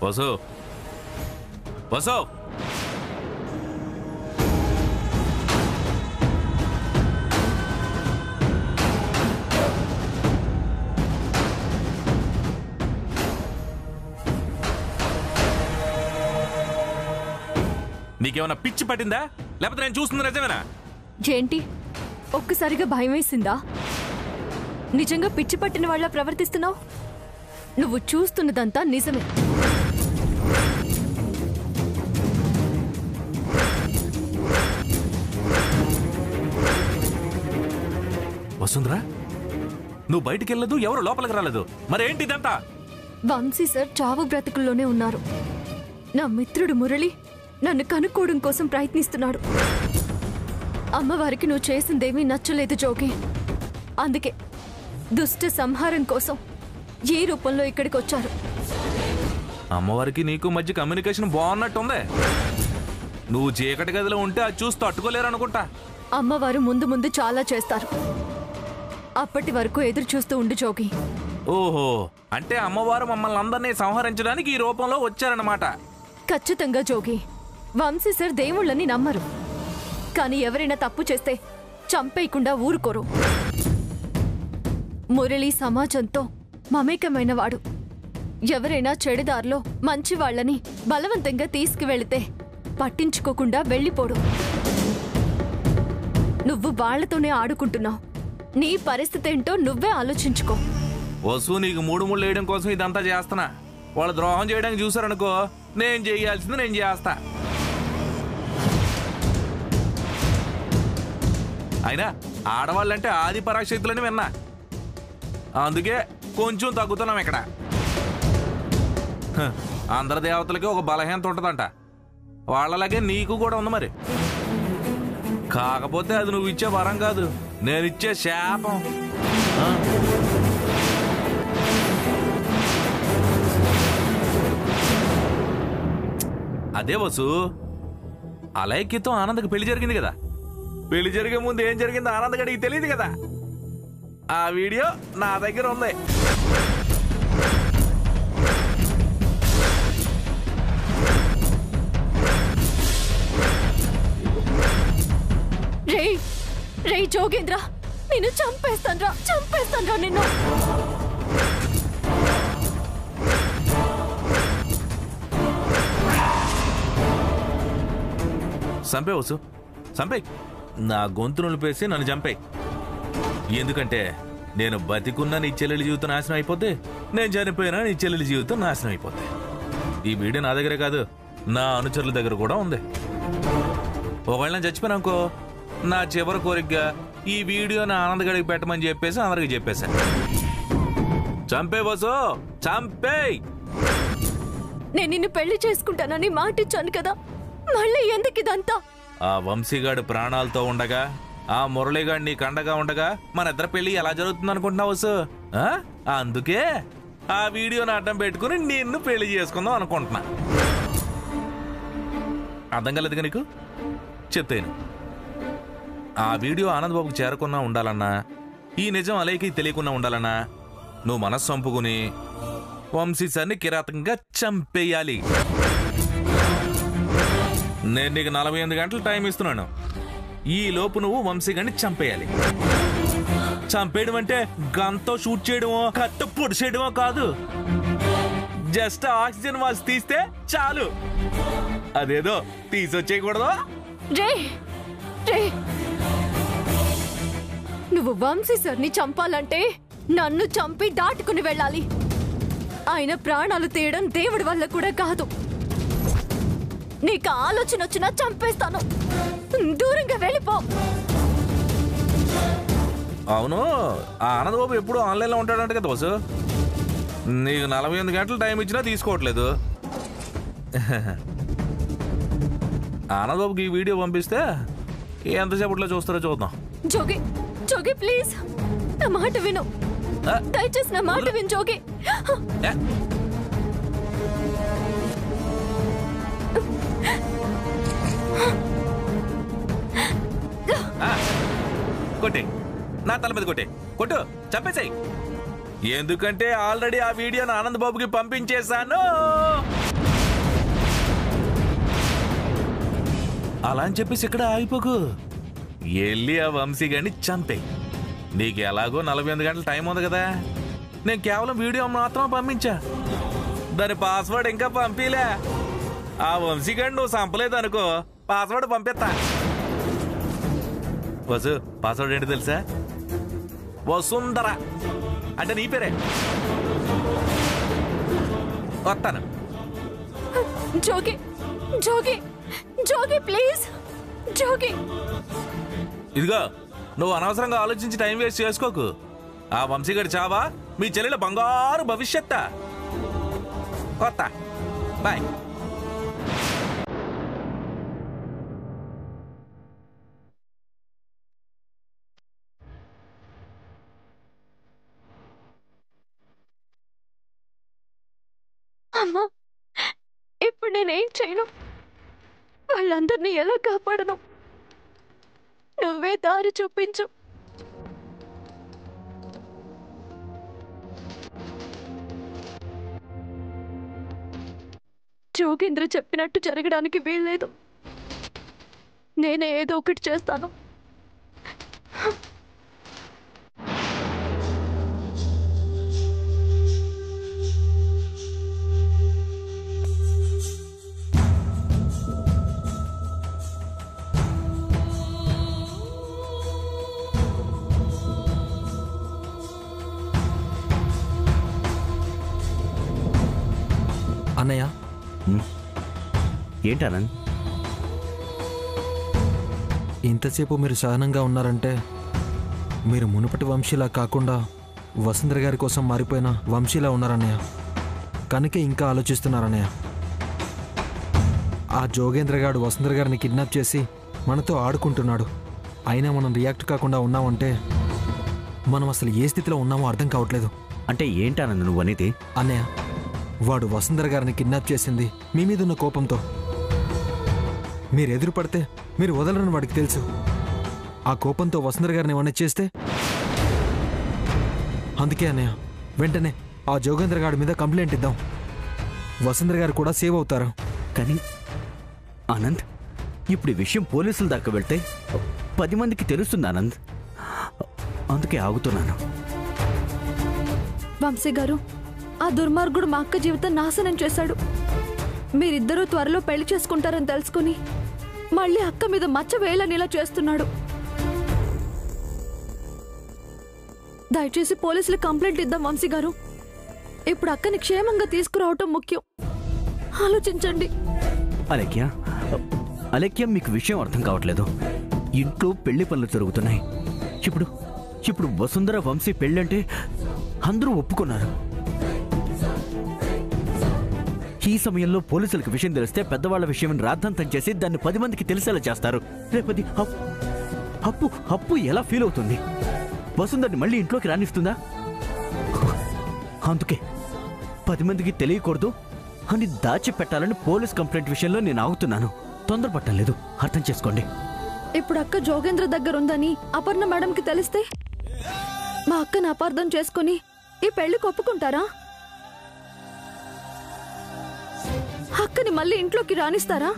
వసు వసు నీకేమన్నా పిచ్చి పట్టిందా లేకపోతే నేను చూస్తుంది నిజమేనా? ఏంటి ఒక్కసారిగా భయం వేసిందా? నిజంగా పిచ్చి పట్టిన వాళ్ళ ప్రవర్తిస్తున్నావు? నువ్వు చూస్తున్నదంతా నిజమే. వసుంధరా, నువ్వు బయటికి వెళ్ళదు, ఎవరు లోపలికి రాలేదు, మరేంటి ఇదంతా? వంశీ సార్ చావు బ్రతుకుల్లోనే ఉన్నారు. నా మిత్రుడు మురళి నన్ను కనుక్కోవడం కోసం ప్రయత్నిస్తున్నాడు. అమ్మవారికి నువ్వు చేసిందేమీ నచ్చలేదు జోగి. అందుకే దుష్ట సంహారం కోసం ఏ రూపంలో ఇక్కడికి వచ్చారు. అమ్మవారికి నీకు మధ్య కమ్యూనికేషన్ బాగున్నట్టుంది. నువ్వు చీకటి గదిలో ఉంటే అది చూసి తట్టుకోలేరు అనుకుంటా. అమ్మవారు ముందు ముందు చాలా చేస్తారు. అప్పటి వరకు ఎదురు చూస్తూ ఉండు జోగి. ఓహో, అంటే అమ్మవారు మమ్మల్ని అందరినీ సంహరించడానికి ఈ రూపంలో వచ్చారన్నమాట. ఖచ్చితంగా జోగి. వంశీ సార్ దేవుళ్ళని నమ్మరు, కానీ ఎవరైనా తప్పు చేస్తే చంపేయకుండా ఊరుకోరు. మురళి సమాజంతో మమేకమైన వాడు. ఎవరైనా చెడుదారిలో మంచి వాళ్ళని బలవంతంగా తీసుకువెళితే పట్టించుకోకుండా వెళ్ళిపోడు. నువ్వు వాళ్లతోనే ఆడుకుంటున్నావు. నీ పరిస్థితి ఏంటో నువ్వే ఆలోచించుకో. వసు, నీకు మూడు ముళ్ళు వేయడం కోసం ఇదంతా చేస్తున్నా. వాళ్ళు ద్రోహం చేయడానికి చూసారనుకో, నేను చేయాల్సింది నేను చేస్తా. అయినా ఆడవాళ్ళంటే ఆది పరాశక్తులని విన్నా, అందుకే కొంచెం తగ్గుతున్నాం ఇక్కడ. అందరి దేవతలకి ఒక బలహీనత ఉంటుందంట, వాళ్ళలాగే నీకు కూడా ఉంది. మరి కాకపోతే అది నువ్వు ఇచ్చే వరం కాదు, నేనిచ్చే శాపం. అదే వసు, అలైక్యతో ఆనందకి పెళ్లి జరిగింది కదా. పెళ్లి జరిగే ముందు ఏం జరిగిందో ఆనందగడికి తెలియదు కదా. ఆ వీడియో నా దగ్గర ఉంది. రే రే జోగేంద్ర, నిన్ను చంపేస్తాన్రా నిన్ను. చంపే వసు, చంపే. నా గొంతు నులిపేసి నన్ను చంపే. ఎందుకంటే నేను బతికున్నా నీ చెల్లెలి జీవితం నాశనం అయిపోతే, నేను చనిపోయినా నీ చెల్లెలి జీవితం నాశనం అయిపోతే. ఈ వీడియో నా దగ్గరే కాదు, నా అనుచరుల దగ్గర కూడా ఉంది. ఒకవేళ నేను చచ్చిపోయినాకో, నా చివరి కోరికగా ఈ వీడియో నా ఆనందగడికి పెట్టమని చెప్పేసి అందరికి చెప్పేశాను. చంపే వసు, చంపే. నేను నిన్ను పెళ్లి చేసుకుంటానని మాటిచ్చాను కదా, మళ్ళీ ఎందుకు ఇదంతా? ఆ వంశీగాడు ప్రాణాలతో ఉండగా, ఆ మురళిగాడు నీ కండగా ఉండగా మన ఇద్దరు పెళ్లి ఎలా జరుగుతుంది అనుకుంటున్నావు వసు? అందుకే ఆ వీడియోని అడ్డం పెట్టుకుని నిన్ను పెళ్లి చేసుకుందాం అనుకుంటున్నా. అర్థం కాలేదుగా నీకు? చెప్తాను. ఆ వీడియో ఆనంద్ బాబుకి చేరకుండా ఉండాలన్నా, ఈ నిజం అలైకి తెలియకుండా ఉండాలన్నా, నువ్వు మనస్సు చంపుకుని వంశీ సార్ని కిరాతకంగా చంపేయాలి. నేను నీకు 48 గంటలు టైం ఇస్తున్నాను. ఈ లోపు నువ్వు వంశీగాడిని చంపేయాలి. చంపేయడం అంటే గన్తో షూట్ చేయడమో, కత్తి పొడి చేయడమో కాదు. జస్ట్ ఆక్సిజన్ వాల్స్ తీస్తే చాలు. అదేదో తీసొచ్చేయకూడదు. నువ్వు వంశీ సార్ని చంపాలంటే నన్ను చంపి దాటుకుని వెళ్ళాలి. ఆయన ప్రాణాలు తీయడం దేవుడి వల్ల కూడా కాదు. నీకు ఆలోచన వచ్చినా చంపేస్తాను. దూరంగా వెళ్ళిపో. అవును, ఆ ఆనంద్ బాబు ఎప్పుడు ఆన్లైన్లో ఉంటాడంట కదా బస్సు. నీకు 48 గంటలు టైం ఇచ్చినా తీసుకోవట్లేదు. ఆనంద్ బాబుకి ఈ వీడియో పంపిస్తే ఎంతసేపట్లో చూస్తారో చూద్దాం. జోగి జోగి ప్లీజ్, నా మాట విను. దయచేసి నా మాట విను జోగి. కొట్టే, నా తల మీద కొట్టే, కొట్టు, చంపేసాయి. ఎందుకంటే ఆల్రెడీ ఆ వీడియోను ఆనంద్ బాబుకి పంపించేశాను. అలా అని చెప్పేసి ఇక్కడ ఆగిపోకు. వెళ్ళి ఆ వంశీ గారిని చంపేయి. నీకు ఎలాగో 48 గంటల టైం ఉంది కదా. నేను కేవలం వీడియో మాత్రం పంపించా, దాని పాస్వర్డ్ ఇంకా పంపిలే. ఆ వంశీ గారిని నువ్వు చంపలేదు అనుకో, పాస్వర్డ్ పంపిస్తా. వసు, పాస్వర్డ్ ఏంటి తెలుసా? వసుంధర అంటే నీ పేరే. వస్తాను. జోగి జోగి జోగి ప్లీజ్ జోగి. ఇదిగో, నువ్వు అనవసరంగా ఆలోచించి టైం వేస్ట్ చేసుకోకు. ఆ వంశీగడి చావా మీ చెల్లెల బంగారు భవిష్యత్. కొత్త బాయ్. అమ్మా, ఇప్పుడు నేనేం చేయను? వాళ్ళందరినీ ఎలా కాపాడను? నువ్వే దారి చూపించు. జోగేంద్ర చెప్పినట్టు జరగడానికి వీల్లేదు. నేనే ఏదో ఒకటి చేస్తాను. అన్నయ్య, ఏంటి ఆనంద్? ఇంతసేపు మీరు సహనంగా ఉన్నారంటే మీరు మునుపటి వంశీలా కాకుండా వసుంధర గారి కోసం మారిపోయిన వంశీలా ఉన్నారన్నయ్య. కనుకే ఇంకా ఆలోచిస్తున్నారన్నయ్య. ఆ జోగేంద్ర గారు వసుంధర గారిని కిడ్నాప్ చేసి మనతో ఆడుకుంటున్నాడు. అయినా మనం రియాక్ట్ కాకుండా ఉన్నామంటే మనం అసలు ఏ స్థితిలో ఉన్నామో అర్థం కావట్లేదు. అంటే ఏంటి ఆనంద్ నువ్వు అనేది? అన్నయ్య, వాడు వసుంధర గారిని కిడ్నాప్ చేసింది మీ మీద ఉన్న కోపంతో. మీరు ఎదురు పడితే మీరు వదలరని వాడికి తెలుసు. ఆ కోపంతో వసుంధర గారిని ఏమన్నా చేస్తే, అందుకే అన్నయ్య వెంటనే ఆ జోగేంద్ర గారి మీద కంప్లైంట్ ఇద్దాం. వసుంధర గారు కూడా సేవ్ అవుతారు. కానీ ఆనంద్, ఇప్పుడు ఈ విషయం పోలీసుల దాకా వెళ్తే 10 మందికి తెలుస్తుంది ఆనంద్. అందుకే ఆగుతున్నాను. వంశీ గారు, ఆ దుర్మార్గుడు మా అక్క జీవితం నాశనం చేశాడు. మీరిద్దరూ త్వరలో పెళ్లి చేసుకుంటారని తెలుసుకుని మళ్ళీ అక్క మీద మచ్చ వేయాలని చేస్తున్నాడు. దయచేసి పోలీసులు కంప్లైంట్ ఇద్దాం వంశీ గారు. ఇప్పుడు అక్కని క్షేమంగా తీసుకురావటం ముఖ్యం. ఆలోచించండి. అలేఖ్య, మీకు విషయం అర్థం కావట్లేదు. ఇంట్లో పెళ్లి పనులు జరుగుతున్నాయి. ఇప్పుడు వసుంధర వంశీ పెళ్ళంటే అందరూ ఒప్పుకున్నారు. ఈ సమయంలో పోలీసులకు విషయం తెలిస్తే పెద్దవాళ్ల విషయం రాద్ధాంతం చేసి దాన్ని 10 మందికి తెలిసేలా చేస్తారు. రేపది అప్పు ఎలా ఫీల్ అవుతుంది? వసుంధరని మళ్ళీ ఇంట్లోకి రానిస్తుందా? అందుకే 10 మందికి తెలియకూడదు అని దాచిపెట్టాలని పోలీస్ కంప్లైంట్ విషయంలో నేను ఆగుతున్నాను. తొందరపట్టం లేదు, అర్థం చేసుకోండి. ఇప్పుడు అక్క జోగేంద్ర దగ్గర ఉందని అపర్ణ మేడంకి తెలిస్తే మా అక్కను అపార్థం చేసుకుని ఈ పెళ్లికి ఒప్పుకుంటారా? అక్కని మళ్ళీ ఇంట్లోకి రానిస్తారా?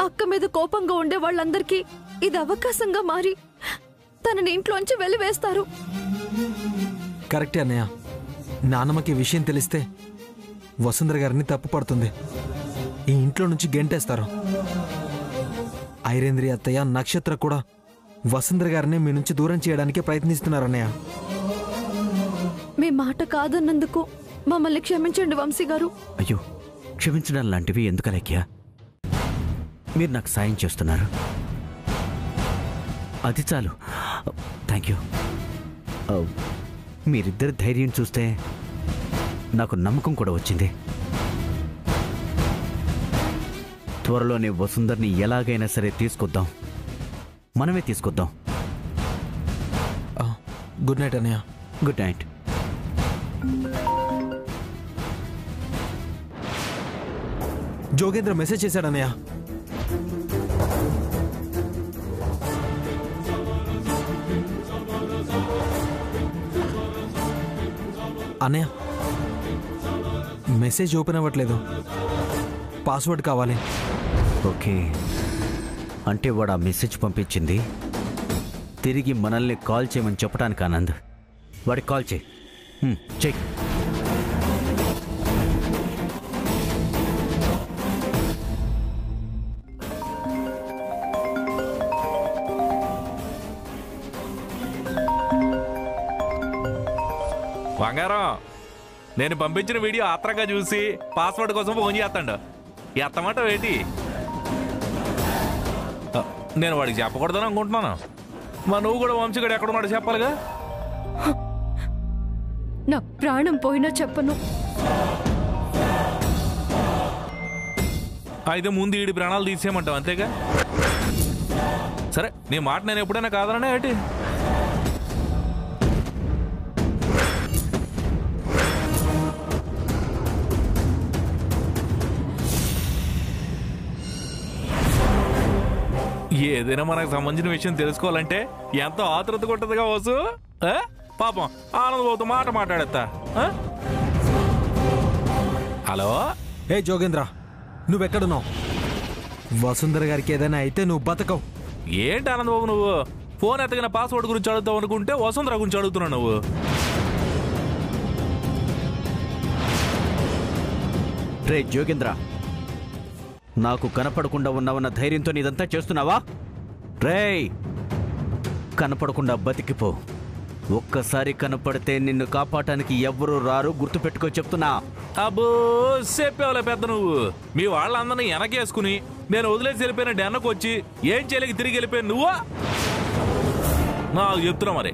అక్క మీద కోపంగా ఉండే వాళ్ళందరికీ ఇది అవకాశంగా మారి తనని ఇంట్లోంచి వెలివేస్తారు. కరెక్టే అన్నయ్య. నాన్నమ్మకి విషయం తెలిస్తే వసుంధర గారిని తప్పు పడుతుంది. ఈ ఇంట్లో నుంచి గెంటేస్తారు. ఐరేంద్రి అత్తయ్య, నక్షత్ర కూడా వసుంధర గారిని మీ నుంచి దూరం చేయడానికి ప్రయత్నిస్తున్నారన్నయ్య. మీ మాట కాదన్నందుకు మమ్మల్ని క్షమించండి వంశీ గారు. అయ్యో, క్షమించడం లాంటివి ఎందుకు అలేఖ్య? మీరు నాకు సాయం చేస్తున్నారు, అది చాలు. Thank you. మీరిద్దరి ధైర్యం చూస్తే నాకు నమ్మకం కూడా వచ్చింది. త్వరలోనే వసుంధర్ని ఎలాగైనా సరే తీసుకొద్దాం. మనమే తీసుకొద్దాం. గుడ్ నైట్ అన్నయ్య. Good night. జోగేంద్ర మెసేజ్ చేశాడన్నయ్య. అన్నయ్య, మెసేజ్ ఓపెన్ అవ్వట్లేదు. పాస్వర్డ్ కావాలి. ఓకే, అంటే వాడు ఆ మెసేజ్ పంపించింది తిరిగి మనల్ని కాల్ చేయమని చెప్పడానికి. ఆనంద్, వాడికి కాల్ చేయి. చెయ్యి. బంగారం, నేను పంపించిన వీడియో ఆత్రంగా చూసి పాస్వర్డ్ కోసం ఫోన్ చేస్తాడు. ఎత్తమాట ఏంటి? నేను వాడికి చెప్పకూడదని అనుకుంటున్నాను. నువ్వు కూడా వంశీగడు ఎక్కడున్నాడు చెప్పాలిగా. నా ప్రాణం పోయినా చెప్పను. అయితే ముందు ఈడి ప్రాణాలు తీసేయమంటావు అంతేగా? సరే, నీ మాట నేను ఎప్పుడైనా కాదనే ఏంటి? ఏదైనా మనకు సంబంధించిన విషయం తెలుసుకోవాలంటే ఎంతో ఆతృత కొట్టదుగా వసు. పాపం ఆనందబాబుతో మాట మాట్లాడేస్తా. హలో. ఏ జోగేంద్ర, నువ్వెక్కడున్నావు? వసుంధర గారికి ఏదైనా అయితే నువ్వు బతకవు. ఏంటి ఆనందబాబు నువ్వు ఫోన్ ఎత్తగిన పాస్వర్డ్ గురించి అడుగుతావు అనుకుంటే వసుంధర గురించి అడుగుతున్నావు నువ్వు. రే జోగేంద్ర, నాకు కనపడకుండా ఉన్నావన్న ధైర్యంతో ఇదంతా చేస్తున్నావా? రేయ్, కనపడకుండా బతికిపో. ఒక్కసారి కనపడితే నిన్ను కాపాడటానికి ఎవ్వరూ రారు, గుర్తుపెట్టుకో చెప్తున్నా. అబ్బో, చెప్పేవాళ్ళ పెద్ద నువ్వు. మీ వాళ్ళందరినీ వెనకేసుకుని నేను వదిలేసి వెళ్ళిపోయిన డెన్నకు వచ్చి ఏం చేయలేక తిరిగి వెళ్ళిపోయాను నువ్వా? నాకు చెప్తున్నా మరి.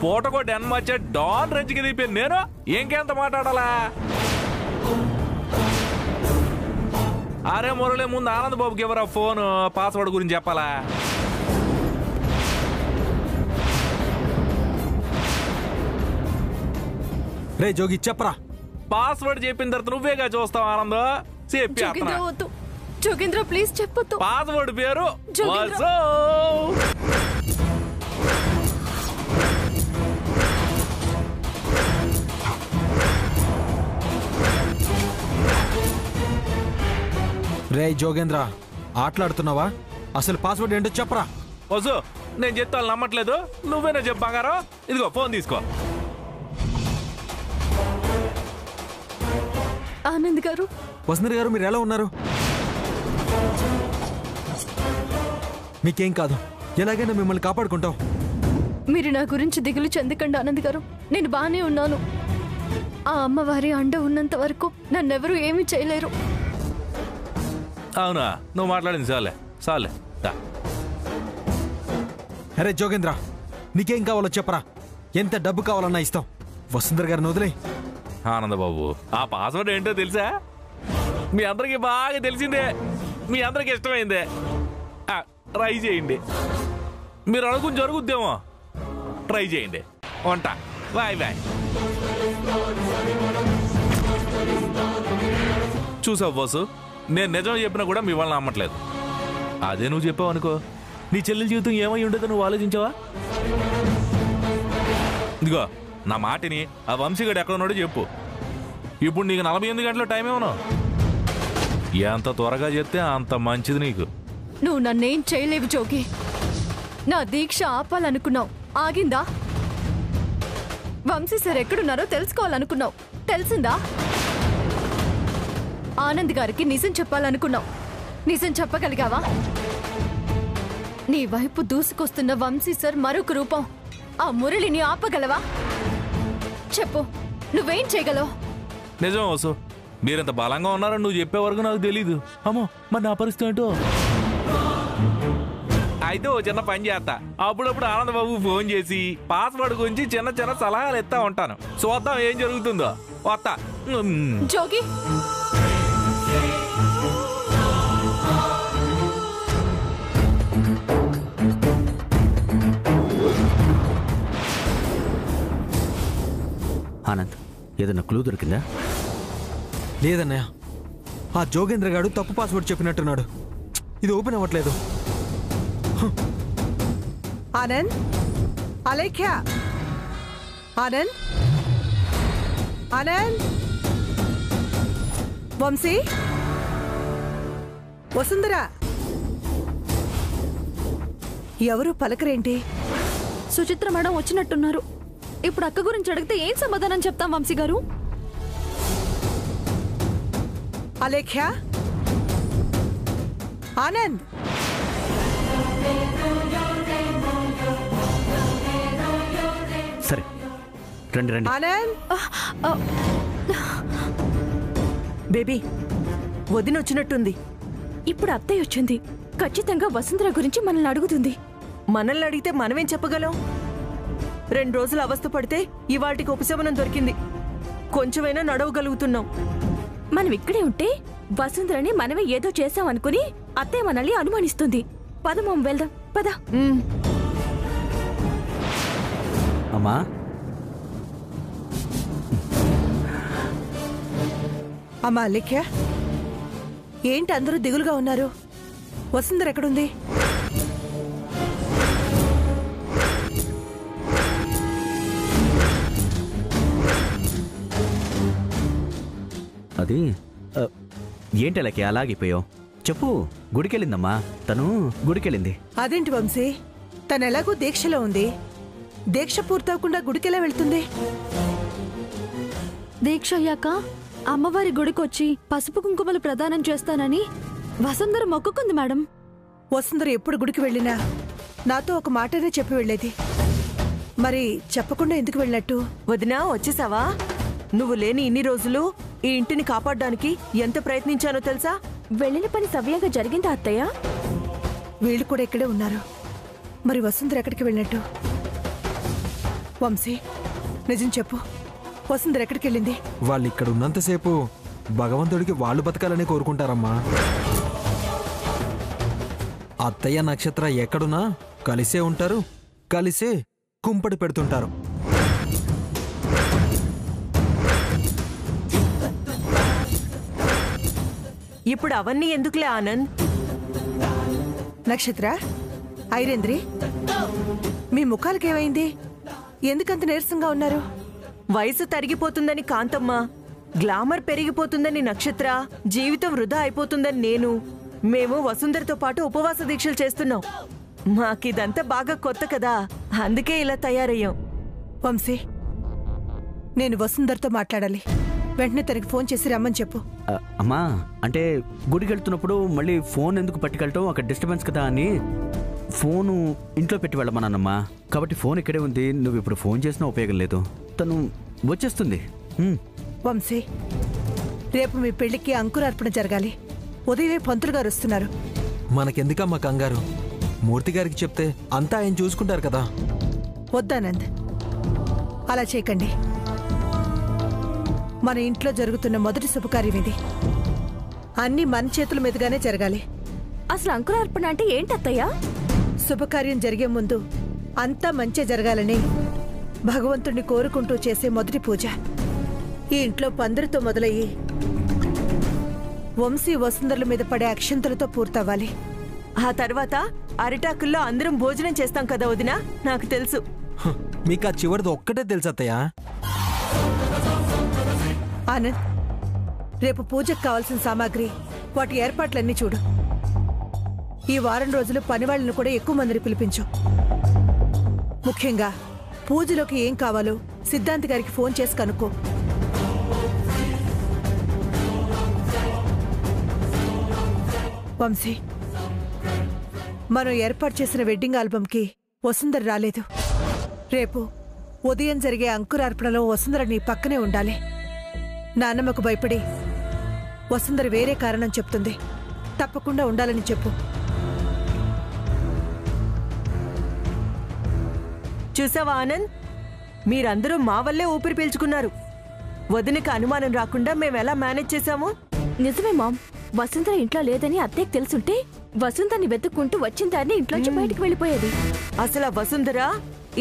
పూటకో డెన్ వచ్చే డాన్ రంచికి దిగిపోయాను నేను. ఇంకెంత మాట్లాడాలా? అరే మురళి, ముందు ఆనందబాబుకి ఎవరా ఫోన్ పాస్వర్డ్ గురించి చెప్పాలా? రే జోగి, చెప్పరా. పాస్వర్డ్ చెప్పిన తర్వాత నువ్వేగా చూస్తావు ఆనంద్. చెప్పి జోగేంద్ర వద్దు. జోగేంద్ర ప్లీజ్ చెప్పొద్దు. పాస్వర్డ్ పేరు జోగేంద్ర. రే జోగేంద్ర, ఆటలాడుతున్నావా? అసలు పాస్వర్డ్ ఏంటో చెప్పరా. వసు, నేను చెప్తే వాళ్ళు నమ్మట్లేదు. నువ్వేనా చెప్పు బంగారం. ఇదిగో ఫోన్ తీసుకో. ఆనంద్ గారు. వసుంధర గారు, మీరు ఎలా ఉన్నారు? మీకేం కాదు, ఎలాగైనా మిమ్మల్ని కాపాడుకుంటాం. మీరు నా గురించి దిగులు చెందకండి ఆనంద్ గారు. నేను బానే ఉన్నాను. ఆ అమ్మవారి అండ ఉన్నంత వరకు నన్నెవరూ ఏమీ చేయలేరు. అవునా? నువ్వు మాట్లాడింది చాలే చాలే. అరే జోగేంద్ర, నీకేం కావాలో చెప్పరా. ఎంత డబ్బు కావాలన్నా ఇస్తాం. వసుంధర గారిని వదిలే. ఆనందబాబు, ఆ పాస్వర్డ్ ఏంటో తెలుసా? మీ అందరికి బాగా తెలిసిందే, మీ అందరికి ఇష్టమైందే. ట్రై చేయండి. మీరు అడుగుని జరుగుద్దేమో. ట్రై చేయండి. ఉంటా. Bye bye. చూసావు బాసు, నేను నిజం చెప్పినా కూడా మీ వాళ్ళని నమ్మట్లేదు. అదే నువ్వు చెప్పావు అనుకో, నీ చెల్లెల జీవితం ఏమై ఉండేదో నువ్వు ఆలోచించావా? ఇదిగో నా మాటిని ఆ వంశీగడు ఎక్కడున్నాడో చెప్పు. ఇప్పుడు నీకు 48 గంటల టైం ఏమన్నా? ఎంత త్వరగా చెప్తే అంత మంచిది నీకు. నువ్వు నన్నేం చేయలేవు జోగి. నా దీక్ష ఆపాలనుకున్నావు, ఆగిందా? వంశీ సార్ ఎక్కడున్నారో తెలుసుకోవాలనుకున్నావు, తెలిసిందా? ఆనంద్ గారికి నిజం చెప్పాలనుకున్నావు, నిజం చెప్పగలిగావా? నీ వైపు దూసుకొస్తున్న వంశీ సార్ మరొక రూపం, ఆ మురళిని ఆపగలవా? చెప్పు, నువ్వేం చేయగలవు? నిజం వసు, మీరెంత బలంగా ఉన్నారని నువ్వు చెప్పే వరకు నాకు తెలీదు. అమ్మో, మరి నా పరిస్థితి ఏంటో. అయితే ఓ చిన్న పని చేస్తా. అప్పుడప్పుడు ఆనందబాబు ఫోన్ చేసి పాస్వర్డ్ గురించి చిన్న చిన్న సలహాలు ఇస్తా ఉంటాను. చూద్దాం ఏం జరుగుతుందో. వస్తా. జోగి, ఆనంద్, ఏదైనా క్లూ దొరికిందా? లేదన్నయ్య, ఆ జోగేంద్ర గారు తప్పు పాస్వర్డ్ చెప్పినట్టున్నాడు. ఇది ఓపెన్ అవ్వట్లేదు. ఆనంద్, అలేఖ్య, ఆనంద్, ఆనంద్, వంశీ, వసుంధర, ఎవరు పలకరేంటి? సుచిత్ర మేడం వచ్చినట్టున్నారు. ఇప్పుడు అక్క గురించి అడిగితే ఏం సమాధానం చెప్తాం వంశీ గారు? అలేఖ్య, ఆనంద్, సరే రండి రండి. ఆనంద్. బేబీ, వదిన వచ్చినట్టుంది. ఇప్పుడు అత్తయ్య వచ్చింది. ఖచ్చితంగా వసుంధర గురించి మనల్ని అడుగుతుంది. మనల్ని అడిగితే మనమేం చెప్పగలం? 2 రోజులు అవస్థ పడితే ఇవాటికి ఉపశమనం దొరికింది. కొంచెమైనా నడవగలుగుతున్నాం. మనం ఇక్కడే ఉంటే వసుంధరని మనమే ఏదో చేసామనుకుని అత్తయ్య మనల్ని అనుమానిస్తుంది. పద మాం వెళ్దాం, పద. అమ్మా, అమ్మా అలేఖ్య, ఏంటి అందరూ దిగులుగా ఉన్నారు? వసుంధర ఎక్కడుంది? అది ఏంటి అలాగే అలాగిపోయావు? చెప్పు. గుడికెళ్ళిందమ్మా, తను గుడికెళ్ళింది. అదేంటి వంశీ, తను ఎలాగూ దీక్షలో ఉంది. దీక్ష పూర్తవకుండా గుడికెలా వెళ్తుంది? దీక్ష అయ్యాక అమ్మవారి గుడికొచ్చి పసుపు కుంకుమలు ప్రదానం చేస్తానని వసుంధర మొక్కుకుంది మేడం. వసుంధర ఎప్పుడు గుడికి వెళ్ళినా నాతో ఒక మాటనే చెప్పి వెళ్ళేది. మరి చెప్పకుండా ఎందుకు వెళ్ళినట్టు? వదినా, వచ్చేసావా? నువ్వు లేని ఇన్ని రోజులు ఈ ఇంటిని కాపాడడానికి ఎంత ప్రయత్నించానో తెలుసా? వెళ్ళిన పని సవ్యంగా జరిగిందా అత్తయ్య? వీళ్ళు కూడా ఇక్కడే ఉన్నారు. మరి వసుంధర ఎక్కడికి వెళ్ళినట్టు? వంశీ, నిజం చెప్పు, వసుంధర ఎక్కడికి వెళ్ళింది? వాళ్ళు ఇక్కడ ఉన్నంతసేపు భగవంతుడికి వాళ్ళు బతకాలని కోరుకుంటారమ్మా. అత్తయ్య నక్షత్ర ఎక్కడున్నా కలిసే ఉంటారు, కలిసే కుంపడి పెడుతుంటారు. ఇప్పుడు అవన్నీ ఎందుకులే ఆనంద్. నక్షత్ర, ఐరేంద్రి, మీ ముఖాలకేమైంది? ఎందుకంత నీరసంగా ఉన్నారు? వయసు తరిగిపోతుందని కాంతమ్మ, గ్లామర్ పెరిగిపోతుందని నక్షత్ర, జీవితం వృధా అయిపోతుందని నేను. మేము వసుంధరతో పాటు ఉపవాస దీక్షలు చేస్తున్నాం. మాకిదంతా బాగా కొత్త కదా, అందుకే ఇలా తయారయ్యాం. వంశీ, నేను వసుంధరతో మాట్లాడాలి. వెంటనే తనకి ఫోన్ చేసి రమ్మని చెప్పు. అమ్మా, అంటే గుడికి వెళ్తున్నప్పుడు మళ్ళీ ఫోన్ ఎందుకు పట్టుకెళ్ళటం? అక్కడ డిస్టర్బెన్స్ కదా అని ఫోను ఇంట్లో పెట్టి వెళ్ళమన్నానమ్మా. కాబట్టి ఫోన్ ఇక్కడే ఉంది. నువ్వు ఇప్పుడు ఫోన్ చేసినా ఉపయోగం లేదు. తను వచ్చేస్తుంది. వంశీ, రేపు మీ పెళ్లికి అంకురార్పణ జరగాలి. ఉదయమే పంతులు గారు వస్తున్నారు. మనకెందుకమ్మా కంగారు? మూర్తి గారికి చెప్తే అంతా ఆయన చూసుకుంటారు కదా. వద్దానంద్, అలా చేయకండి. మన ఇంట్లో జరుగుతున్న మొదటి శుభకార్యం ఇది. అన్నీ మన చేతుల మీదుగానే జరగాలి. అసలు అంకురార్పణ అంటే ఏంటత్తయ్యా? శుభకార్యం జరిగే ముందు అంతా మంచి జరగాలని భగవంతుణ్ణి కోరుకుంటూ చేసే మొదటి పూజ. ఈ ఇంట్లో పందిరితో మొదలయ్యి వంశీ వసుంధరల మీద పడే అక్షంతలతో పూర్తవ్వాలి. ఆ తర్వాత అరిటాకుల్లో అందరం భోజనం చేస్తాం కదా వదినా, నాకు తెలుసు. మీకు ఆ చివరిది ఒక్కటే తెలుసు అత్తయ్య. ఆనంద్, రేపు పూజకు కావాల్సిన సామాగ్రి, వాటి ఏర్పాట్లన్నీ చూడు. ఈ వారం రోజులు పనివాళ్ళను కూడా ఎక్కువ మందిని పిలిపించు. ముఖ్యంగా పూజలోకి ఏం కావాలో సిద్ధాంత్ గారికి ఫోన్ చేసి కనుక్కో. వంశీ, మనం ఏర్పాటు చేసిన వెడ్డింగ్ ఆల్బమ్కి వసుంధర రాలేదు. రేపు ఉదయం జరిగే అంకురార్పణలో వసుంధర నీ పక్కనే ఉండాలి. నాన్నమ్మకు భయపడి వసుంధర వేరే కారణం చెప్తుంది. తప్పకుండా ఉండాలని చెప్పు. చూసావా ఆనంద్, మీరందరూ మా వల్లే ఊపిరి పీల్చుకున్నారు. వదినకి అనుమానం రాకుండా మేమెలా మేనేజ్ చేశాము? నిజమే మామ్. వసుంధర ఇంట్లో లేదని అత్తయ్యకి తెలుసుంటే వసుంధరని వెతుక్కుంటూ వచ్చిన దాన్ని ఇంట్లోంచి బయటికి వెళ్ళిపోయేది. అసలు ఆ వసుంధర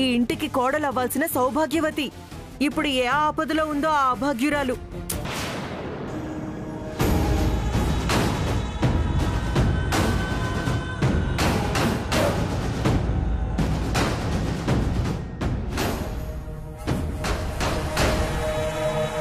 ఈ ఇంటికి కోడలు అవ్వాల్సిన సౌభాగ్యవతి. ఇప్పుడు ఏ ఆపదలో ఉందో ఆ అభాగ్యురాలు.